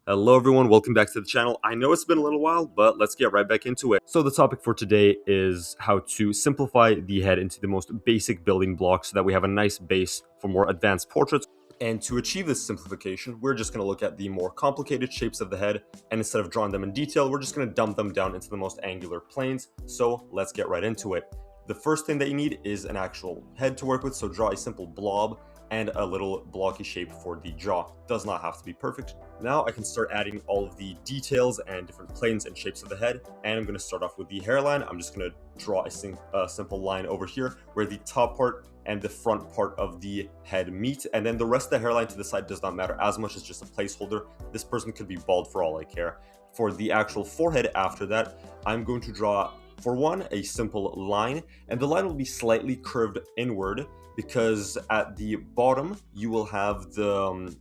Hello everyone, welcome back to the channel. I know it's been a little while, but let's get right back into it. So the topic for today is how to simplify the head into the most basic building blocks so that we have a nice base for more advanced portraits. And to achieve this simplification, we're just going to look at the more complicated shapes of the head, and instead of drawing them in detail, we're just going to dump them down into the most angular planes. So let's get right into it. The first thing that you need is an actual head to work with, so draw a simple blob and a little blocky shape for the jaw. Does not have to be perfect. Now I can start adding all of the details and different planes and shapes of the head, and I'm going to start off with the hairline. I'm just going to draw a simple line over here where the top part and the front part of the head meet, and then the rest of the hairline to the side does not matter as much. It's just a placeholder. This person could be bald for all I care. For the actual forehead after that, I'm going to draw, for one, a simple line, and the line will be slightly curved inward because at the bottom you will have the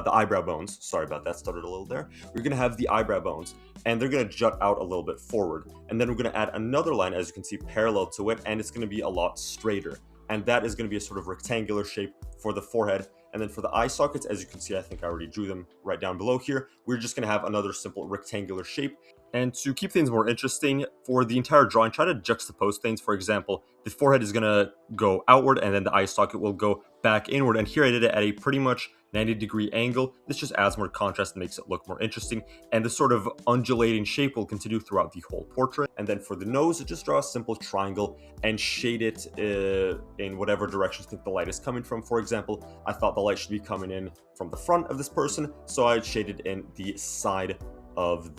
eyebrow bones. Sorry about that, stuttered a little there. We're going to have the eyebrow bones, and they're going to jut out a little bit forward. And then we're going to add another line, as you can see, parallel to it, and it's going to be a lot straighter. And that is going to be a sort of rectangular shape for the forehead. And then for the eye sockets, as you can see, I think I already drew them right down below here. We're just going to have another simple rectangular shape. And to keep things more interesting, for the entire drawing, try to juxtapose things. For example, the forehead is going to go outward, and then the eye socket will go back inward. And here I did it at a pretty much 90-degree angle. This just adds more contrast and makes it look more interesting. And this sort of undulating shape will continue throughout the whole portrait. And then for the nose, just draw a simple triangle and shade it in whatever direction you think the light is coming from. For example, I thought the light should be coming in from the front of this person, so I shaded in the side of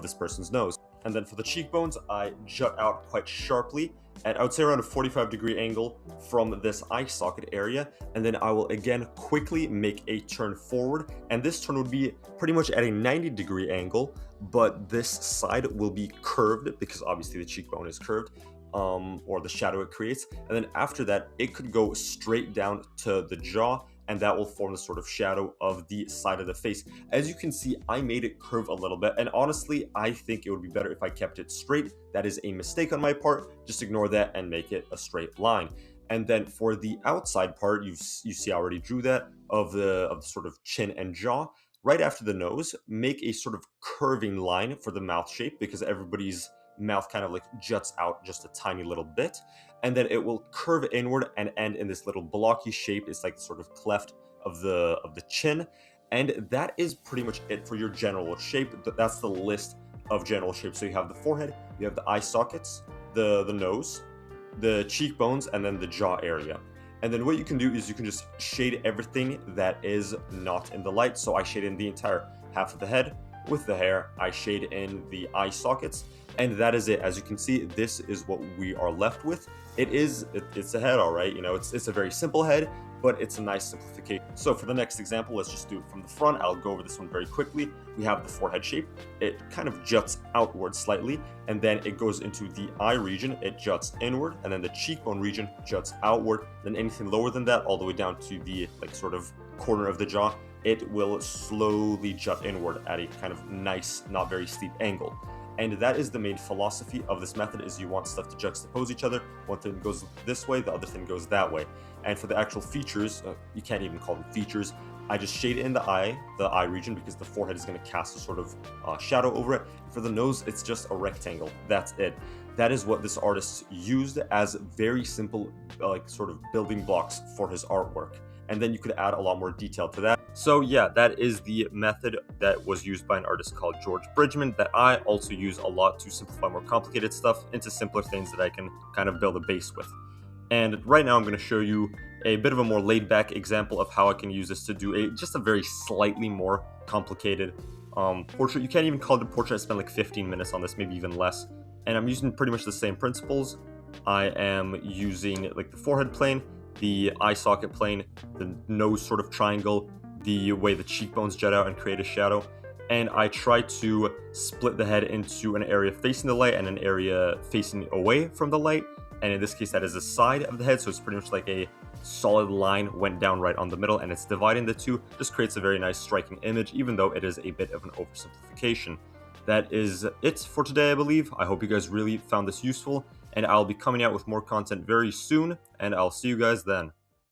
this person's nose. And then for the cheekbones, I jut out quite sharply at, I would say, around a 45-degree angle from this eye socket area. And then I will again quickly make a turn forward, and this turn would be pretty much at a 90-degree angle, but this side will be curved because obviously the cheekbone is curved, or the shadow it creates. And then after that, it could go straight down to the jaw, and that will form the sort of shadow of the side of the face. As you can see, I made it curve a little bit, and honestly, I think it would be better if I kept it straight. That is a mistake on my part. Just ignore that and make it a straight line. And then for the outside part, you see I already drew that of the sort of chin and jaw. Right after the nose, make a sort of curving line for the mouth shape, because everybody's mouth kind of like juts out just a tiny little bit, and then it will curve inward and end in this little blocky shape. It's like sort of cleft of the chin, and that is pretty much it for your general shape. That's the list of general shapes. So you have the forehead, you have the eye sockets, the nose, the cheekbones, and then the jaw area. And then what you can do is you can just shade everything that is not in the light. So I shade in the entire half of the head. With the hair, I shade in the eye sockets, and that is it. As you can see, this is what we are left with. It's a head, all right. You know, it's a very simple head, but it's a nice simplification. So for the next example, let's just do it from the front. I'll go over this one very quickly. We have the forehead shape. It kind of juts outward slightly, and then it goes into the eye region. It juts inward, and then the cheekbone region juts outward. Then anything lower than that, all the way down to the like sort of corner of the jaw, it will slowly jut inward at a kind of nice, not very steep angle. And that is the main philosophy of this method, is you want stuff to juxtapose each other. One thing goes this way, the other thing goes that way. And for the actual features, you can't even call them features. I just shade in the eye region, because the forehead is going to cast a sort of shadow over it. For the nose, it's just a rectangle. That's it. That is what this artist used as very simple, like sort of building blocks for his artwork. And then you could add a lot more detail to that. So yeah, that is the method that was used by an artist called George Bridgman, that I also use a lot to simplify more complicated stuff into simpler things that I can kind of build a base with. And right now I'm going to show you a bit of a more laid-back example of how I can use this to do just a very slightly more complicated portrait. You can't even call it a portrait. I spent like 15 minutes on this, maybe even less. And I'm using pretty much the same principles. I am using like the forehead plane, the eye socket plane, the nose sort of triangle, the way the cheekbones jut out and create a shadow. And I try to split the head into an area facing the light and an area facing away from the light. And in this case, that is the side of the head. So it's pretty much like a solid line went down right on the middle, and it's dividing the two. Just creates a very nice striking image, even though it is a bit of an oversimplification. That is it for today, I believe. I hope you guys really found this useful, and I'll be coming out with more content very soon, and I'll see you guys then.